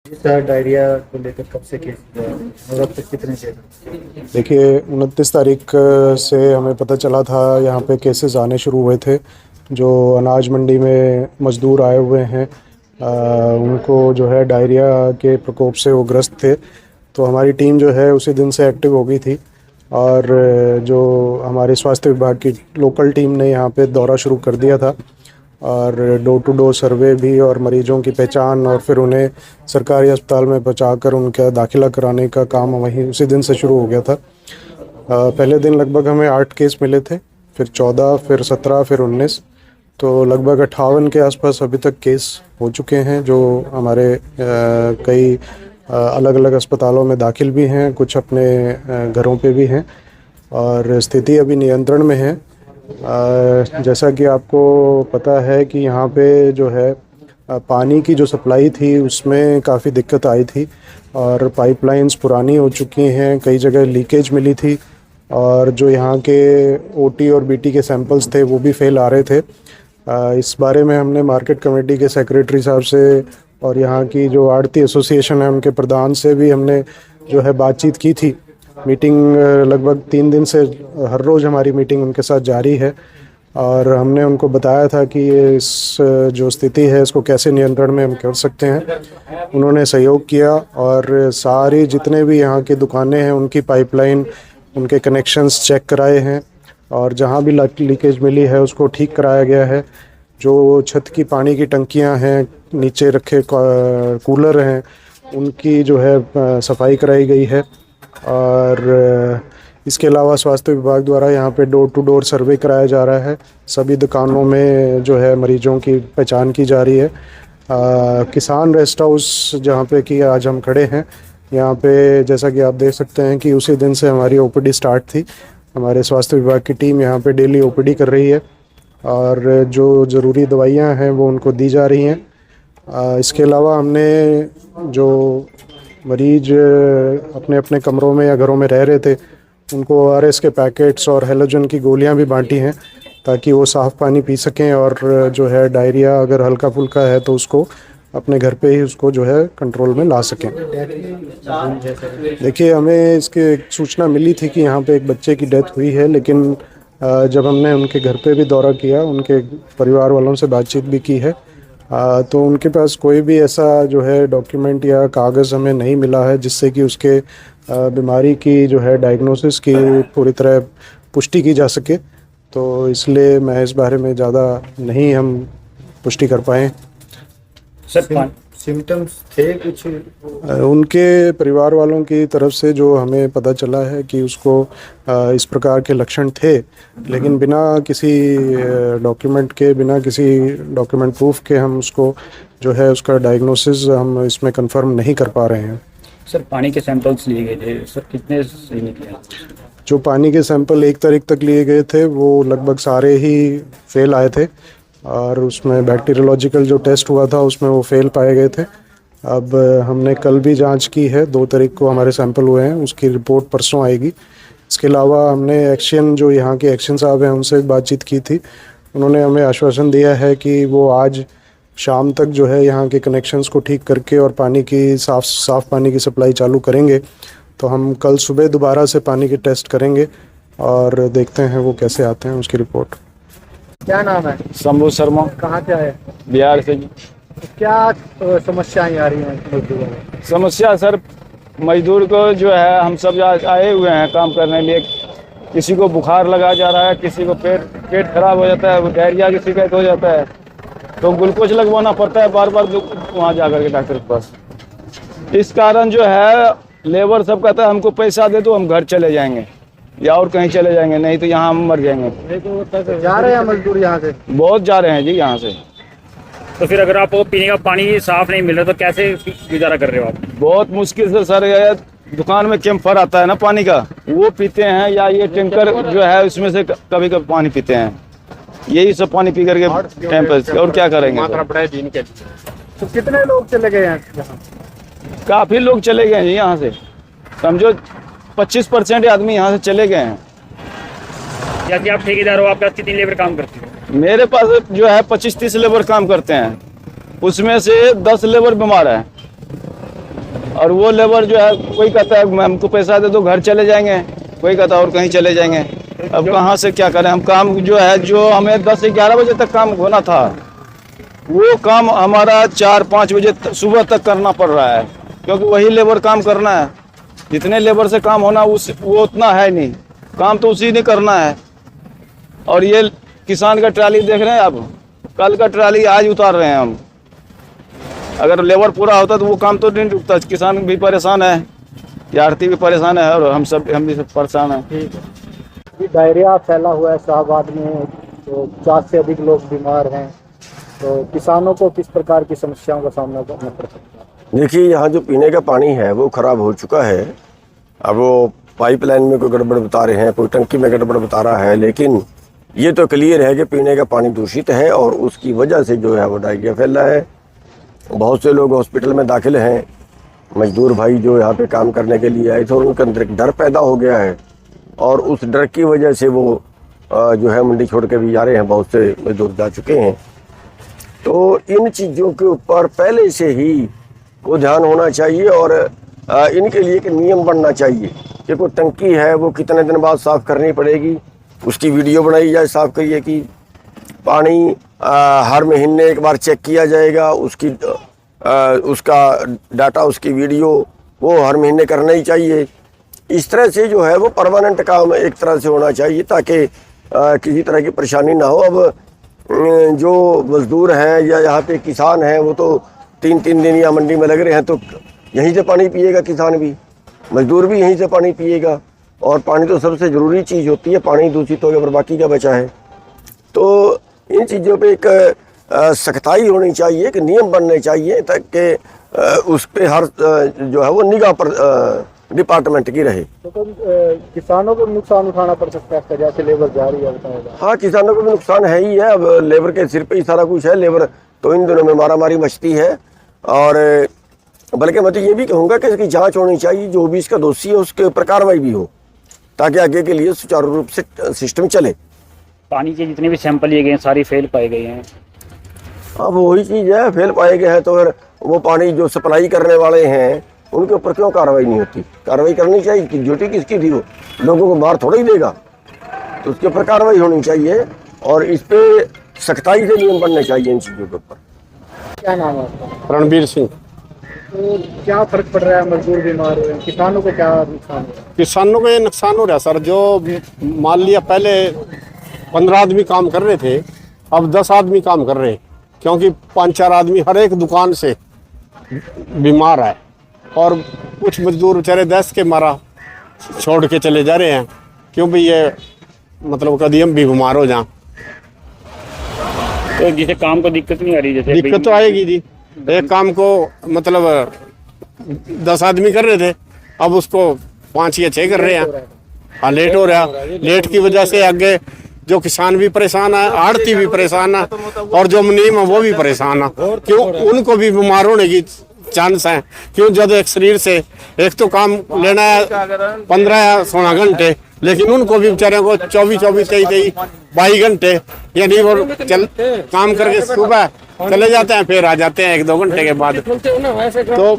Sir diarrhoea को लेकर कब से केस हुआ है और अब तक कितने केस हैं? देखिए 29 तारीख से हमें पता चला था यहाँ पे केसेस आने शुरू हुए थे। जो अनाज मंडी में मज़दूर आए हुए हैं उनको जो है डायरिया के प्रकोप से वो ग्रस्त थे। तो हमारी टीम जो है उसी दिन से एक्टिव हो गई थी और जो हमारे स्वास्थ्य विभाग की लोकल टीम ने यहाँ पे दौरा शुरू कर दिया था और डोर टू डोर सर्वे भी और मरीजों की पहचान और फिर उन्हें सरकारी अस्पताल में पहुंचाकर उनका दाखिला कराने का काम वहीं उसी दिन से शुरू हो गया था। पहले दिन लगभग हमें 8 केस मिले थे, फिर 14, फिर 17, फिर 19, तो लगभग 58 के आसपास अभी तक केस हो चुके हैं जो हमारे कई अलग अलग अस्पतालों में दाखिल भी हैं, कुछ अपने घरों पे भी हैं और स्थिति अभी नियंत्रण में है। जैसा कि आपको पता है कि यहाँ पे जो है पानी की जो सप्लाई थी उसमें काफ़ी दिक्कत आई थी और पाइपलाइंस पुरानी हो चुकी हैं, कई जगह लीकेज मिली थी और जो यहाँ के ओटी और बीटी के सैंपल्स थे वो भी फेल आ रहे थे। इस बारे में हमने मार्केट कमेटी के सेक्रेटरी साहब से और यहाँ की जो आढ़ती एसोसिएशन है उनके प्रधान से भी हमने जो है बातचीत की थी। मीटिंग लगभग 3 दिन से हर रोज़ हमारी मीटिंग उनके साथ जारी है और हमने उनको बताया था कि इस जो स्थिति है इसको कैसे नियंत्रण में हम कर सकते हैं। उन्होंने सहयोग किया और सारी जितने भी यहाँ की दुकानें हैं उनकी पाइपलाइन, उनके कनेक्शंस चेक कराए हैं और जहाँ भी लीकेज मिली है उसको ठीक कराया गया है। जो छत की पानी की टंकियाँ हैं, नीचे रखे कूलर हैं, उनकी जो है सफाई कराई गई है और इसके अलावा स्वास्थ्य विभाग द्वारा यहाँ पे डोर टू डोर सर्वे कराया जा रहा है। सभी दुकानों में जो है मरीजों की पहचान की जा रही है। किसान रेस्ट हाउस जहाँ पे कि आज हम खड़े हैं, यहाँ पे जैसा कि आप देख सकते हैं कि उसी दिन से हमारी ओपीडी स्टार्ट थी। हमारे स्वास्थ्य विभाग की टीम यहाँ पे डेली ओपीडी कर रही है और जो ज़रूरी दवाइयाँ हैं वो उनको दी जा रही हैं। इसके अलावा हमने जो मरीज अपने अपने कमरों में या घरों में रह रहे थे उनको ORS के पैकेट्स और हैलोजन की गोलियां भी बांटी हैं ताकि वो साफ़ पानी पी सकें और जो है डायरिया अगर हल्का फुल्का है तो उसको अपने घर पे ही उसको जो है कंट्रोल में ला सकें। देखिए हमें इसकी सूचना मिली थी कि यहाँ पे एक बच्चे की डेथ हुई है, लेकिन जब हमने उनके घर पे भी दौरा किया, उनके परिवार वालों से बातचीत भी की है, तो उनके पास कोई भी ऐसा जो है डॉक्यूमेंट या कागज़ हमें नहीं मिला है जिससे कि उसके बीमारी की जो है डायग्नोसिस की पूरी तरह पुष्टि की जा सके। तो इसलिए मैं इस बारे में ज़्यादा नहीं हम पुष्टि कर पाए। सर सिम्टम्स थे कुछ उनके परिवार वालों की तरफ से जो हमें पता चला है कि उसको इस प्रकार के लक्षण थे, लेकिन बिना किसी डॉक्यूमेंट के, बिना किसी डॉक्यूमेंट प्रूफ के हम उसको जो है उसका डायग्नोसिस हम इसमें कंफर्म नहीं कर पा रहे हैं। सर पानी के सैंपल्स लिए गए थे, सर कितने सही निकले? जो पानी के सैंपल 1 तारीख तक लिए गए थे वो लगभग सारे ही फेल आए थे और उसमें बैक्टीरियोलॉजिकल जो टेस्ट हुआ था उसमें वो फेल पाए गए थे। अब हमने कल भी जांच की है, 2 तारीख को हमारे सैंपल हुए हैं, उसकी रिपोर्ट परसों आएगी। इसके अलावा हमने एक्शन जो यहाँ के एक्शन साहब हैं उनसे बातचीत की थी। उन्होंने हमें आश्वासन दिया है कि वो आज शाम तक जो है यहाँ के कनेक्शंस को ठीक करके और पानी की साफ़ पानी की सप्लाई चालू करेंगे। तो हम कल सुबह दोबारा से पानी के टेस्ट करेंगे और देखते हैं वो कैसे आते हैं, उसकी रिपोर्ट। क्या नाम है? शंभू शर्मा, कहाँ से आए? बिहार से जी। क्या समस्याएं आ रही हैं मजदूरों में? समस्या सर, मजदूर को जो है हम सब आए हुए हैं काम करने के लिए, किसी को बुखार लगा जा रहा है, किसी को पेट खराब हो जाता है, वो डायरिया की शिकायत हो जाता है, तो ग्लूकोज लगवाना पड़ता है बार बार वहाँ जाकर के डॉक्टर के पास। इस कारण जो है लेबर सब कहता है हमको पैसा दे दो, हम घर चले जाएंगे या और कहीं चले जाएंगे, नहीं तो यहाँ हम मर जाएंगे। जा रहे हैं मजदूर यहाँ से? बहुत जा रहे हैं जी यहाँ से। तो फिर अगर आपको पीने का पानी साफ नहीं मिल रहा तो कैसे गुजारा कर रहे हो आप? बहुत मुश्किल से सर, ये दुकान में कैंपर आता है ना पानी का, वो पीते हैं या ये टैंकर जो है उसमें से कभी कभी पानी पीते हैं, यही सब पानी पी करके टाइम पर, और क्या करेंगे। तो कितने लोग चले गए हैं? काफी लोग चले गए हैं जी यहाँ से, समझो 25% आदमी यहाँ से चले गए हैं। या कि आप ठेकेदार हो, आपके पास कितनी लेबर काम करती है? मेरे पास जो है 25-30 लेबर काम करते हैं, उसमें से 10 लेबर बीमार है। और वो लेबर जो है कोई कहता है हमको पैसा दे दो घर चले जाएंगे, कोई कहता है और कहीं चले जाएंगे। अब कहाँ से क्या करें हम? काम जो है जो हमें 10 से 11 बजे तक काम होना था वो काम हमारा 4-5 बजे सुबह तक करना पड़ रहा है, क्योंकि वही लेबर काम करना है। जितने लेबर से काम होना वो उतना है नहीं, काम तो उसी ने करना है। और ये किसान का ट्राली देख रहे हैं आप, कल का ट्राली आज उतार रहे हैं हम। अगर लेबर पूरा होता तो वो काम तो नहीं रुकता। किसान भी परेशान है, यात्री भी परेशान है और हम भी सब परेशान हैं। ठीक है। डायरिया फैला हुआ है शाहबाद में, तो 4 से अधिक लोग बीमार हैं, तो किसानों को किस प्रकार की समस्याओं का सामना करना पड़ सकता है? देखिए, यहाँ जो पीने का पानी है वो ख़राब हो चुका है। अब वो पाइपलाइन में कोई गड़बड़ बता रहे हैं, कोई टंकी में गड़बड़ बता रहा है, लेकिन ये तो क्लियर है कि पीने का पानी दूषित है और उसकी वजह से जो है वो डायरिया फैल रहा है। बहुत से लोग हॉस्पिटल में दाखिल हैं। मजदूर भाई जो यहाँ पे काम करने के लिए आए थे उनके अंदर एक डर पैदा हो गया है और उस डर की वजह से वो जो है मंडी छोड़ के भी जा रहे हैं। बहुत से मजदूर जा चुके हैं। तो इन चीज़ों के ऊपर पहले से ही को ध्यान होना चाहिए और इनके लिए एक नियम बनना चाहिए कि कोई टंकी है वो कितने दिन बाद साफ़ करनी पड़ेगी, उसकी वीडियो बनाई जाए साफ़ करिए कि पानी हर महीने एक बार चेक किया जाएगा, उसका डाटा, उसकी वीडियो वो हर महीने करना ही चाहिए। इस तरह से जो है वो परमानेंट काम एक तरह से होना चाहिए ताकि किसी तरह की परेशानी ना हो। अब जो मजदूर हैं या यहाँ पे किसान हैं वो तो 3-3 दिन या मंडी में लग रहे हैं, तो यहीं से पानी पिएगा किसान भी, मजदूर भी यहीं से पानी पिएगा। और पानी तो सबसे ज़रूरी चीज़ होती है, पानी दूषित हो गया पर बाकी क्या बचा है। तो इन चीज़ों पे एक सख्ताई होनी चाहिए, एक नियम बनने चाहिए ताकि उस पर हर जो है वो निगाह पर डिपार्टमेंट की रहे। तो किसानों को नुकसान उठाना पड़ सकता है जैसे लेबर जा रही है बताएगा? हाँ, किसानों को भी नुकसान है ही है। अब लेबर के सिर पे ही सारा कुछ है। लेबर तो इन दिनों में मारामारी मचती है और बल्कि मैं तो ये भी कहूँगा कि इसकी जांच होनी चाहिए, जो भी इसका दोषी है उसके ऊपर कार्रवाई भी हो ताकि आगे के लिए सुचारू रूप से सिस्टम चले। पानी के जितने भी सैंपल लिए गए हैं सारे फेल पाए गए हैं। अब वही चीज़ है, फेल पाए गए हैं तो फिर वो पानी जो सप्लाई करने वाले हैं उनके ऊपर क्यों कार्रवाई नहीं होती? कार्रवाई करनी चाहिए कि ड्यूटी किसकी थी, वो लोगों को मार थोड़ा ही देगा, तो उसके ऊपर कार्रवाई होनी चाहिए और इस पे सख्ताई से नियम बनने चाहिए इन चीज़ों के ऊपर। क्या नाम है आपका? रणबीर सिंह। तो क्या फर्क पड़ रहा है? मजदूर बीमार हुए, किसानों को क्या नुकसान हो रहा है? किसानों को ये नुकसान हो रहा है सर, जो मान लिया पहले 15 आदमी काम कर रहे थे, अब 10 आदमी काम कर रहे हैं, क्योंकि 5-4 आदमी हर एक दुकान से बीमार है और कुछ मजदूर बेचारे 10 के मारा छोड़ के चले जा रहे हैं। क्यों भी ये मतलब कभी हम भी बीमार हो जाएं। तो जिसे काम को दिक्कत नहीं आ रही? जैसे दिक्कत तो आएगी जी। एक काम को मतलब 10 आदमी कर रहे थे, अब उसको 5 या 6 कर रहे हैं। हाँ, लेट हो रहा है। लेट की वजह से आगे जो किसान भी परेशान है, आड़ती भी परेशान है और जो मुनीम है वो भी परेशान है। क्यों? उनको भी बीमार होने की चांस है। क्यों? जब एक शरीर से एक तो काम लेना है 15 या 16 घंटे, लेकिन उनको भी बेचारे को 24-24, 23-22 घंटे यानी वो काम करके सुबह चले जाते हैं, फिर आ जाते हैं 1-2 घंटे के बाद। तो